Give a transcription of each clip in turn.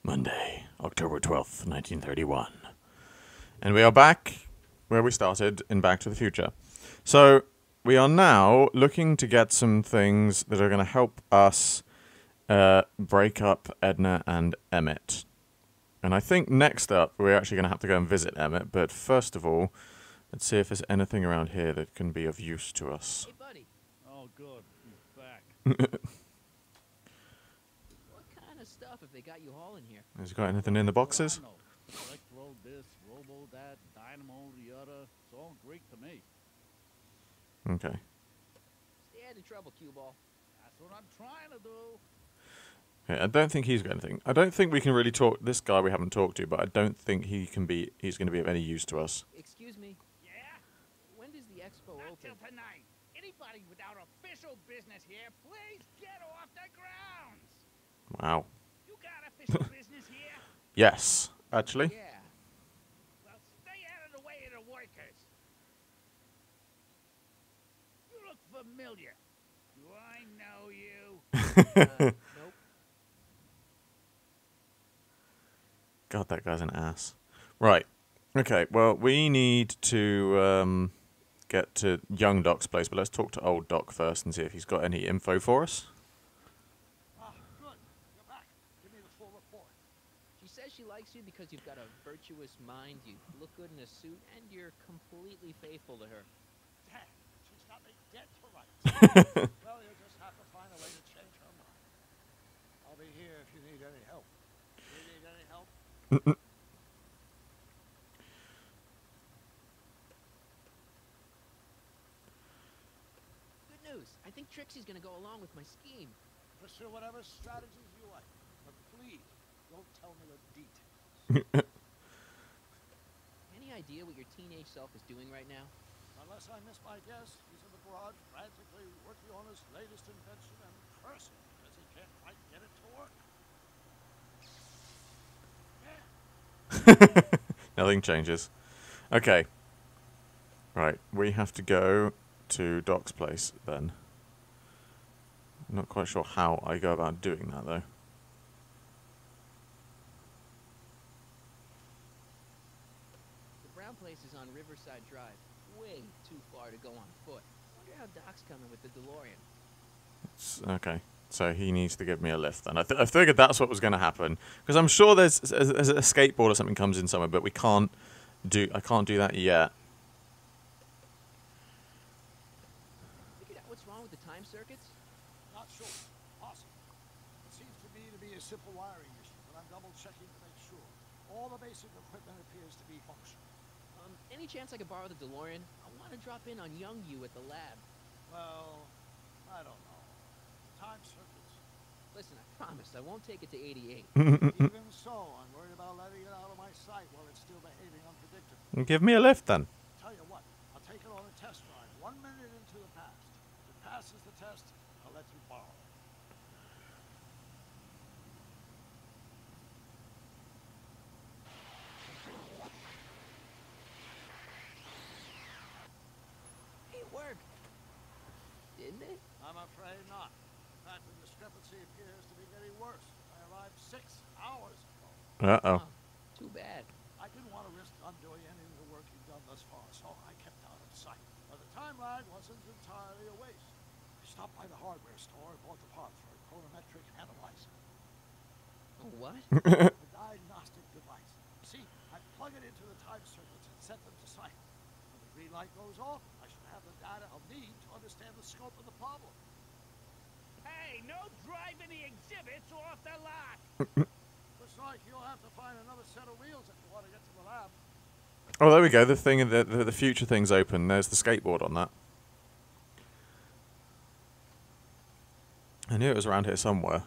Monday, October 12th, 1931. And we are back where we started in Back to the Future. So, we are now looking to get some things that are going to help us break up Edna and Emmett. And I think next up, we're actually going to have to go and visit Emmett. But first of all, let's see if there's anything around here that can be of use to us. Hey, buddy. Oh, good. He's back. What kind of stuff have they got you hauling here? Has he got anything in the boxes? Electro this, robo that, dynamo the other. It's all Greek to me. Okay. Stay out of trouble, cue ball. That's what I'm trying to do. Okay, I don't think he's got anything. I don't think we can really talk this guy we haven't talked to, but I don't think he's going to be of any use to us. Excuse me. Yeah? When does the expo Not open? till tonight. Anybody without official business here, please get off the grounds. Wow. You got official business here? Yes, actually. Yeah. Well, stay out of the way of the workers. You look familiar. Do I know you? Nope. God, that guy's an ass. Right. Okay, well, we need to get to young Doc's place, but let's talk to old Doc first and see if he's got any info for us. Ah, good. You're back. Give me the full report. She says she likes you because you've got a virtuous mind, you look good in a suit, and you're completely faithful to her. Damn, she's got me dead to rights. Well, you'll just have to find a way to change her mind. I'll be here if you need any help. You need any help? Good news. I think Trixie's gonna go along with my scheme. Pursue whatever strategies you like. But please, don't tell me the details. Any idea what your teenage self is doing right now? Unless I miss my guess, he's in the garage frantically working on his latest invention and cursing because he can't quite get it to work. Yeah. Nothing changes. Okay. Right, we have to go to Doc's place then. I'm not quite sure how I go about doing that though. The Brown place is on Riverside Drive. Way too far to go on foot. Wonder how Doc's coming with the DeLorean. Okay, so he needs to give me a lift then. I figured that's what was going to happen. Because I'm sure there's a skateboard or something comes in somewhere, but I can't do that yet. Figured out what's wrong with the time circuits? Not sure. Possible. It seems to me to be a simple wiring issue, but I'm double checking to make sure. All the basic equipment appears to be functional. Any chance I could borrow the DeLorean? I want to drop in on young you at the lab. Well, I don't know. Time circuits. Listen, I promise I won't take it to 88. Even so, I'm worried about letting it out of my sight while it's still behaving unpredictably. Give me a lift then. Tell you what, I'll take it on a test drive 1 minute into the past. If it passes the test, I'll let you borrow it. It worked. Didn't it? I'm afraid not. In fact, the discrepancy appears to be getting worse. I arrived 6 hours ago. Uh-oh. Too bad. I didn't want to risk undoing any of the work you've done thus far, so I kept out of sight. But the time lag wasn't entirely a waste. I stopped by the hardware store and bought the part for a chronometric analyzer. Oh, what? A diagnostic device. See, I plug it into the time circuits and set them to sight. When the green light goes off, I should have the data I'll need to understand the scope of the problem. Hey, no driving the exhibits off the lot! Looks like you'll have to find another set of wheels if you want to get to the lab. Oh, there we go. The thing, the future thing's open. There's the skateboard on that. I knew it was around here somewhere.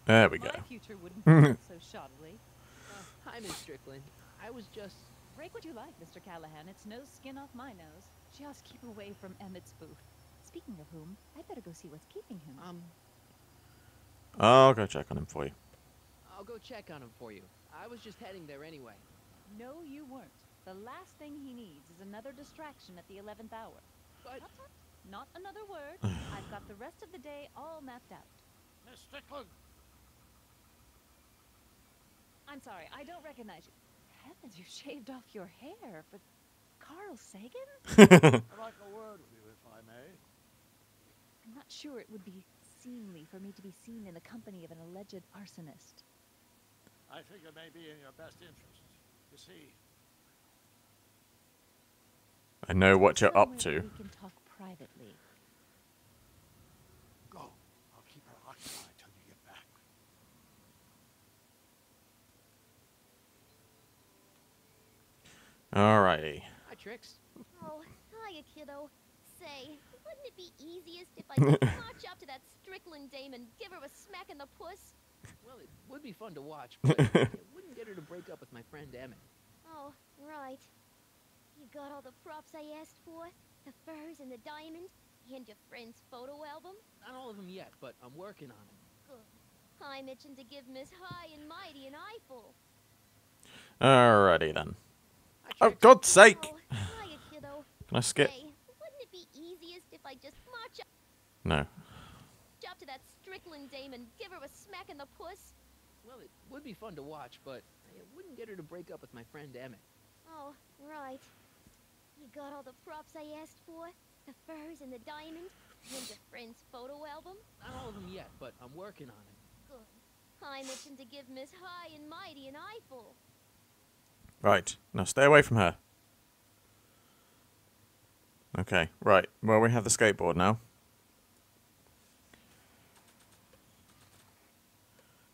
There we go. My future wouldn't be so shoddily. Hi, Miss Strickland. I was just... Break what you like, Mr. Callahan. It's no skin off my nose. Just keep away from Emmett's booth. Speaking of whom, I'd better go see what's keeping him. I'll go check on him for you. I'll go check on him for you. I was just heading there anyway. No, you weren't. The last thing he needs is another distraction at the 11th hour. But Tut, tut. Not another word. I've got the rest of the day all mapped out. Miss Strickland! I'm sorry, I don't recognize you. Heavens, you shaved off your hair for Carl Sagan? I'd like a word with you, if I may. I'm not sure it would be seemly for me to be seen in the company of an alleged arsonist. I think it may be in your best interest. You see, I know what you're up Somewhere to. we can talk privately. go. I'll keep her occupied till you get back. Alrighty. hi, Trix. Oh, hiya, kiddo. Say, wouldn't it be easiest if I just march up to that Strickland dame and give her a smack in the puss? Well, it would be fun to watch, but it wouldn't get her to break up with my friend Emmett. Oh, right. You got all the props I asked for? The furs and the diamond? And your friend's photo album? Not all of them yet, but I'm working on it. Good. I'm itching to give Miss High and Mighty an eyeful. Alrighty then. Hi, Oh, Trix. God's sake! Oh, hiya, kiddo. Can I skip? Say, wouldn't it be easiest if I just march No. up to that Strickland dame and give her a smack in the puss? Well, it would be fun to watch, but it wouldn't get her to break up with my friend Emmett. Oh, right. You got all the props I asked for? The furs and the diamond? And your friend's photo album? Not all of them yet, but I'm working on it. Good. I'm itching to give Miss High and Mighty an eyeful. Right. Now stay away from her. Okay, right. Well, we have the skateboard now.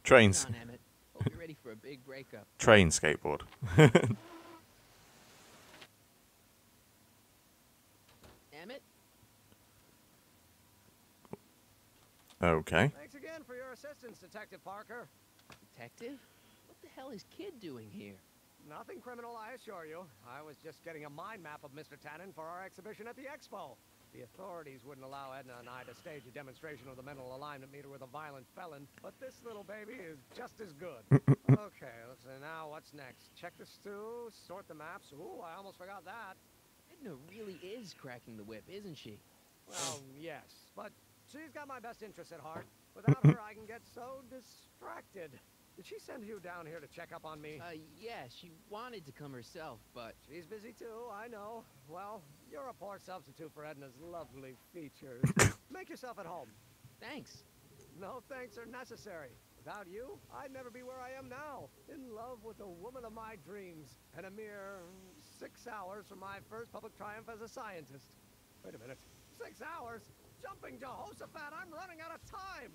Trains. Come on, Emmett. Hope you're ready for a big breakup. Train skateboard. Emmett? Okay. Thanks again for your assistance, Detective Parker. Detective? What the hell is Kid doing here? Nothing criminal, I assure you. I was just getting a mind map of Mr. Tannen for our exhibition at the expo. The authorities wouldn't allow Edna and I to stage a demonstration of the mental alignment meter with a violent felon, but this little baby is just as good. Okay, let's see, now what's next? Check the stew, sort the maps. Ooh, I almost forgot that. Edna really is cracking the whip, isn't she? Well, yes, but she's got my best interests at heart. Without her, I can get so distracted. Did she send you down here to check up on me? Yeah, she wanted to come herself, but... She's busy too, I know. Well, you're a poor substitute for Edna's lovely features. Make yourself at home. Thanks. No thanks are necessary. Without you, I'd never be where I am now. In love with the woman of my dreams. And a mere 6 hours from my first public triumph as a scientist. Wait a minute. 6 hours? Jumping Jehoshaphat, I'm running out of time!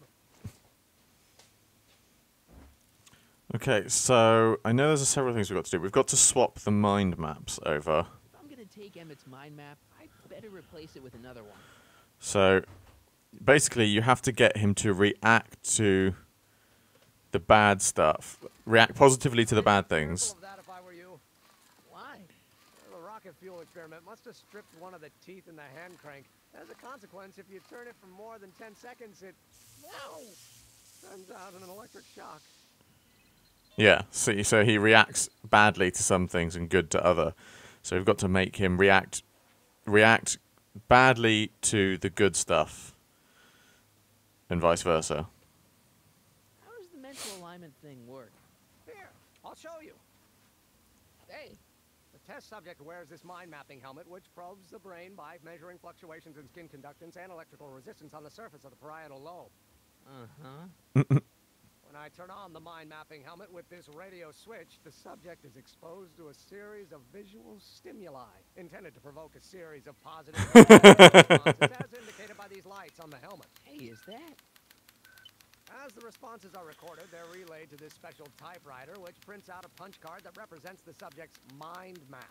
Okay, so I know there's several things we've got to do. We've got to swap the mind maps over. If I'm gonna take Emmett's mind map, I'd better replace it with another one. So basically, you have to get him to react to the bad stuff. React positively to the bad things. Careful of that if I were you. Why? The rocket fuel experiment must have stripped one of the teeth in the hand crank. As a consequence, if you turn it for more than 10 seconds, it sends out an electric shock. Yeah, see, so he reacts badly to some things and good to other. So we've got to make him react badly to the good stuff, and vice versa. How does the mental alignment thing work? Here, I'll show you. Hey, The test subject wears this mind mapping helmet, which probes the brain by measuring fluctuations in skin conductance and electrical resistance on the surface of the parietal lobe. uh-huh. When I turn on the mind mapping helmet with this radio switch, the subject is exposed to a series of visual stimuli intended to provoke a series of positive responses, as indicated by these lights on the helmet. Hey, is that? As the responses are recorded, they're relayed to this special typewriter, which prints out a punch card that represents the subject's mind map.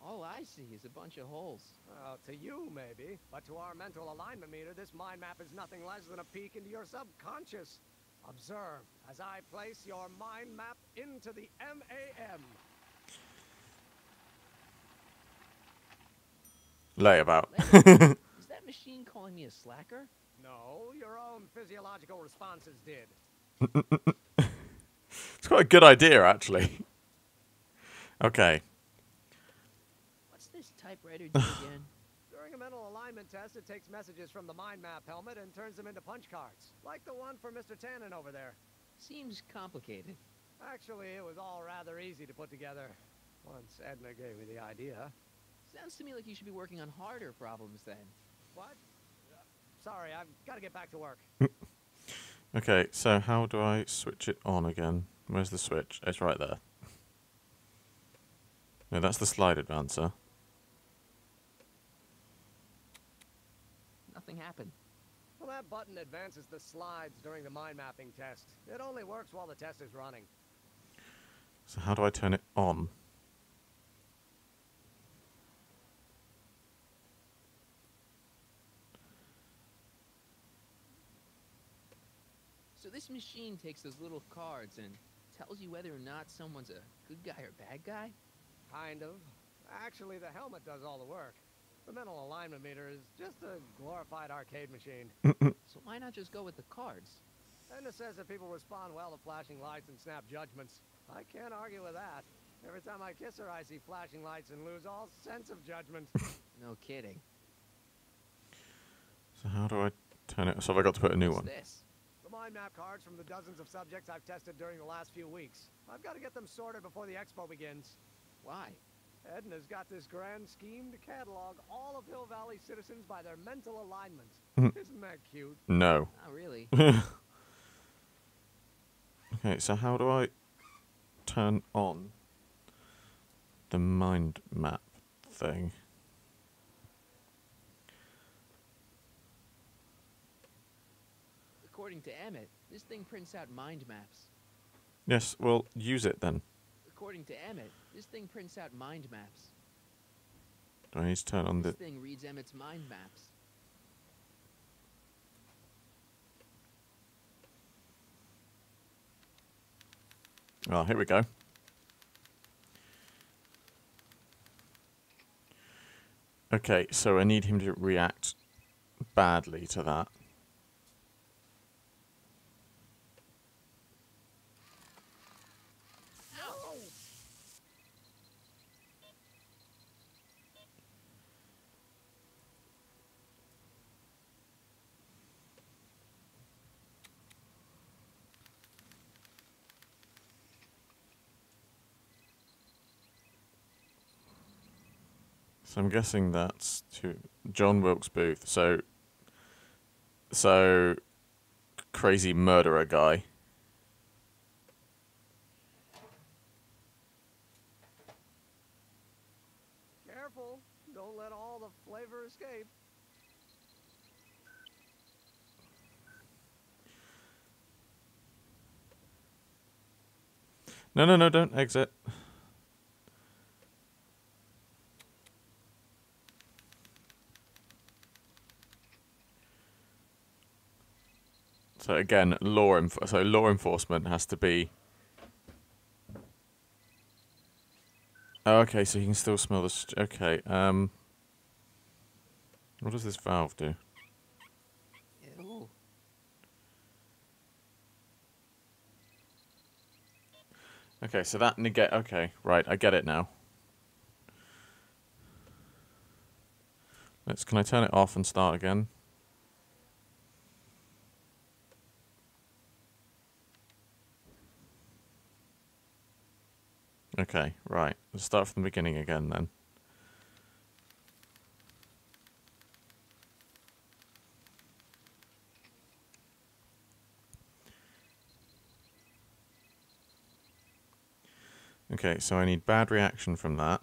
All I see is a bunch of holes. Well, to you, maybe. But to our mental alignment meter, this mind map is nothing less than a peek into your subconscious. Observe as I place your mind map into the MAM. lay about. Is that machine calling me a slacker? No, your own physiological responses did. It's quite a good idea, actually. Okay. What's this typewriter do again? During a mental alignment test, it takes messages from the mind map helmet and turns them into punch cards, like the one for Mr. Tannen over there. Seems complicated. Actually, it was all rather easy to put together, once Edna gave me the idea. Sounds to me like you should be working on harder problems then. What? Sorry, I've got to get back to work. Okay, so how do I switch it on again? Where's the switch? It's right there. No, that's the slide advancer. Nothing happened. Well, that button advances the slides during the mind mapping test. It only works while the test is running. So how do I turn it on? So this machine takes those little cards and tells you whether or not someone's a good guy or bad guy? Kind of. Actually, the helmet does all the work. The mental alignment meter is just a glorified arcade machine. So why not just go with the cards? Edna says that people respond well to flashing lights and snap judgments. I can't argue with that. Every time I kiss her, I see flashing lights and lose all sense of judgment. No kidding. So how do I turn it? So have I got to put a new What's one? this? The mind map cards from the dozens of subjects I've tested during the last few weeks. I've got to get them sorted before the expo begins. Why? Edna's got this grand scheme to catalog all of Hill Valley citizens by their mental alignment. Isn't that cute? No. Not really. Okay, so how do I turn on the mind map thing? According to Emmett, this thing prints out mind maps. Yes, well, use it then. According to Emmett, this thing prints out mind maps. Do I need to turn on This the... thing reads Emmett's mind maps. Oh, here we go. Okay, so I need him to react badly to that. So I'm guessing that's to John Wilkes Booth. So crazy murderer guy. Careful, don't let all the flavor escape. No, don't exit. So again, law enforcement has to be... Oh, okay, so he can still smell the... Okay, what does this valve do? Ew. Okay, so that negate... Okay, right, I get it now. Can I turn it off and start again? Okay, right. Let's start from the beginning again then. Okay, so I need bad reaction from that.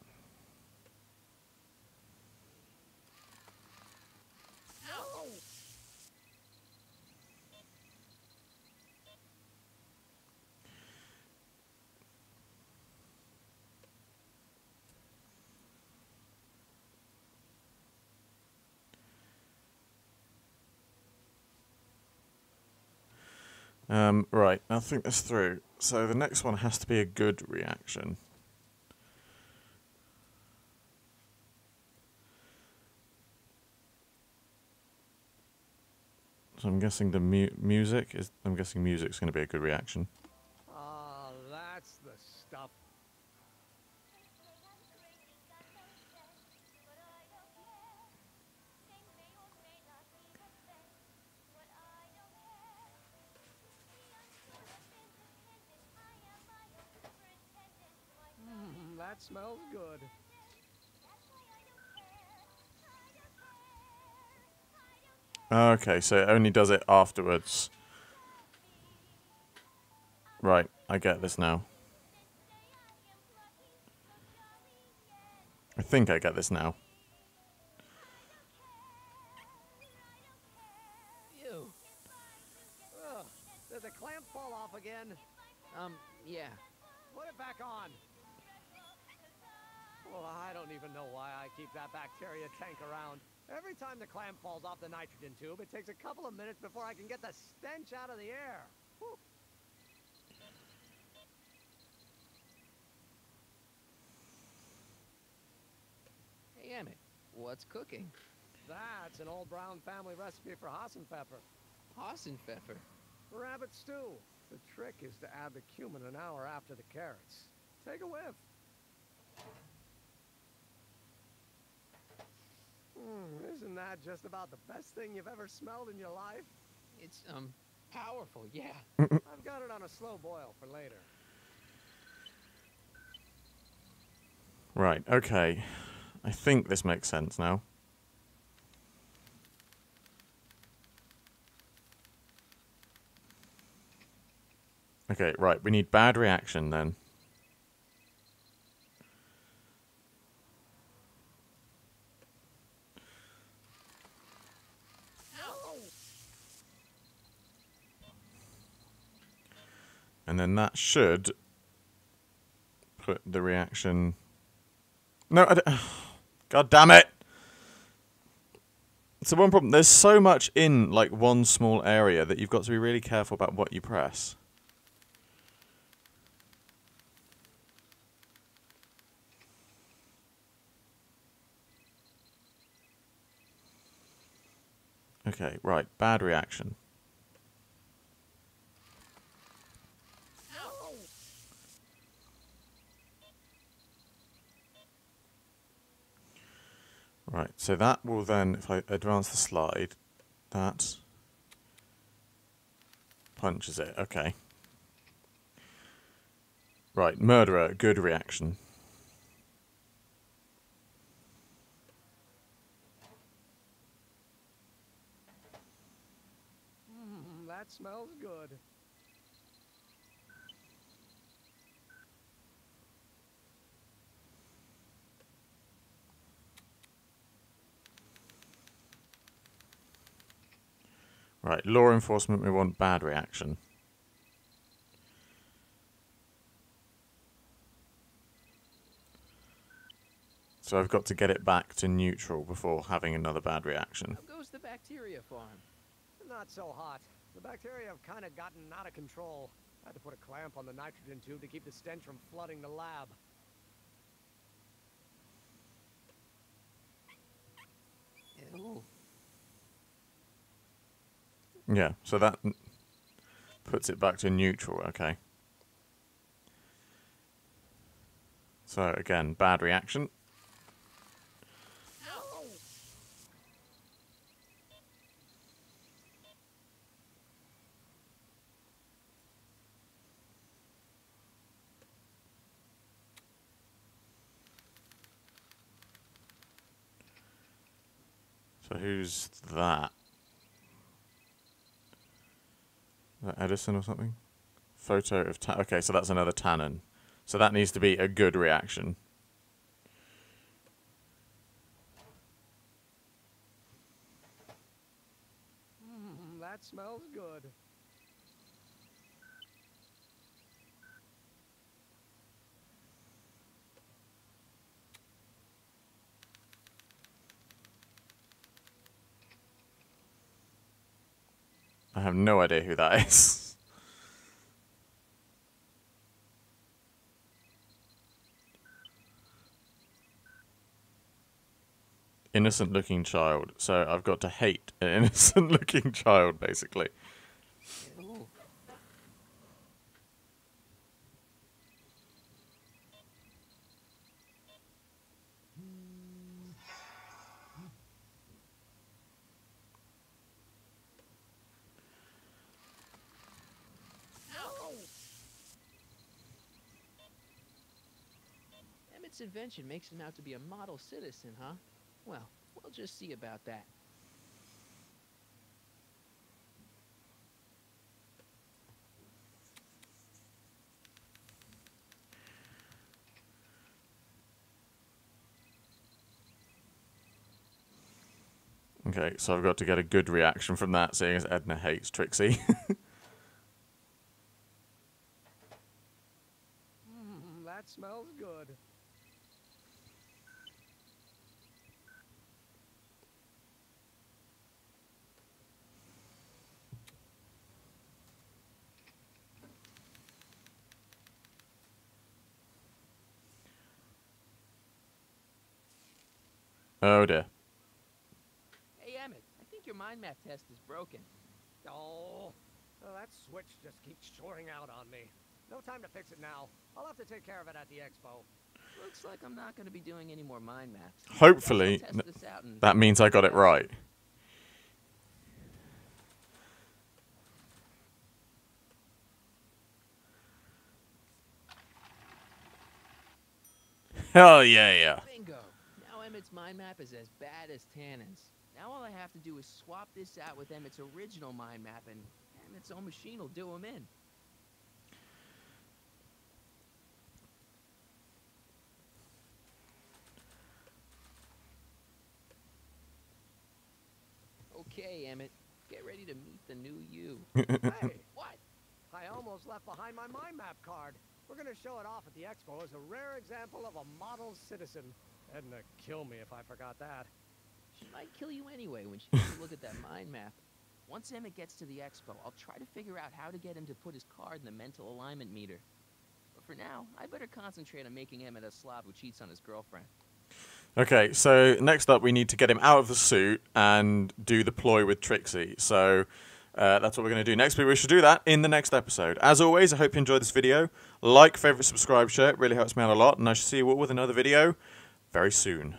Right, I'll think this through. So the next one has to be a good reaction. So I'm guessing the music is. I'm guessing music's going to be a good reaction. Ah, that's the stuff. That smells good. Okay, so it only does it afterwards. Right, I get this now. I think I get this now. Ew. Ugh, did the clamp fall off again? Yeah. Put it back on. Well, I don't even know why I keep that bacteria tank around. Every time the clamp falls off the nitrogen tube, it takes a couple of minutes before I can get the stench out of the air. Whew. Hey, Emmett, what's cooking? That's an old Brown family recipe for Hassenpfeffer. Hassenpfeffer. Rabbit stew. The trick is to add the cumin an hour after the carrots. Take a whiff. Isn't that just about the best thing you've ever smelled in your life? It's, powerful, yeah. I've got it on a slow boil for later. Right, okay. I think this makes sense now. Okay, right, we need bad reaction then. And then that should put the reaction... No, I don't... God damn it! So one problem, there's so much in, like, one small area that you've got to be really careful about what you press. Okay, right, bad reaction. Right, so that will then, if I advance the slide, that punches it. Okay. Right, murderer, good reaction. That smells good. Right, law enforcement, we want bad reaction. So I've got to get it back to neutral before having another bad reaction. How goes the bacteria farm? Not so hot. The bacteria have kind of gotten out of control. I had to put a clamp on the nitrogen tube to keep the stench from flooding the lab. Ew. Yeah, so that puts it back to neutral, okay. So again, bad reaction. So who's that? Is that Edison or something? Photo of okay, so that's another tannin. So that needs to be a good reaction. That smells good. I have no idea who that is. innocent-looking child. So I've got to hate an innocent-looking child, basically. Ooh. Emmett's invention makes him out to be a model citizen, huh? Well, we'll just see about that. Okay, so I've got to get a good reaction from that, seeing as Edna hates Trixie. That smells good. Oh dear. Hey, Emmett, I think your mind map test is broken. Oh, that switch just keeps shorting out on me. No time to fix it now. I'll have to take care of it at the expo. Looks like I'm not going to be doing any more mind maps. Hopefully, Guess I'll test this out and that means I got it right. Hell yeah. bingo! Now Emmett's mind map is as bad as Tannen's. Now all I have to do is swap this out with Emmett's original mind map, and Emmett's own machine will do him in. Okay, Emmett, get ready to meet the new you. Hey, What? I almost left behind my mind map card. We're gonna show it off at the expo as a rare example of a model citizen. Edna kill me if I forgot that. She might kill you anyway when she takes a look at that mind map. Once Emmett gets to the expo, I'll try to figure out how to get him to put his card in the mental alignment meter. But for now, I better concentrate on making Emmett a slob who cheats on his girlfriend. Okay, so next up we need to get him out of the suit and do the ploy with Trixie. So that's what we're going to do next, but we should do that in the next episode. As always, I hope you enjoyed this video. Like, favorite, subscribe, share. It really helps me out a lot, and I shall see you all with another video very soon.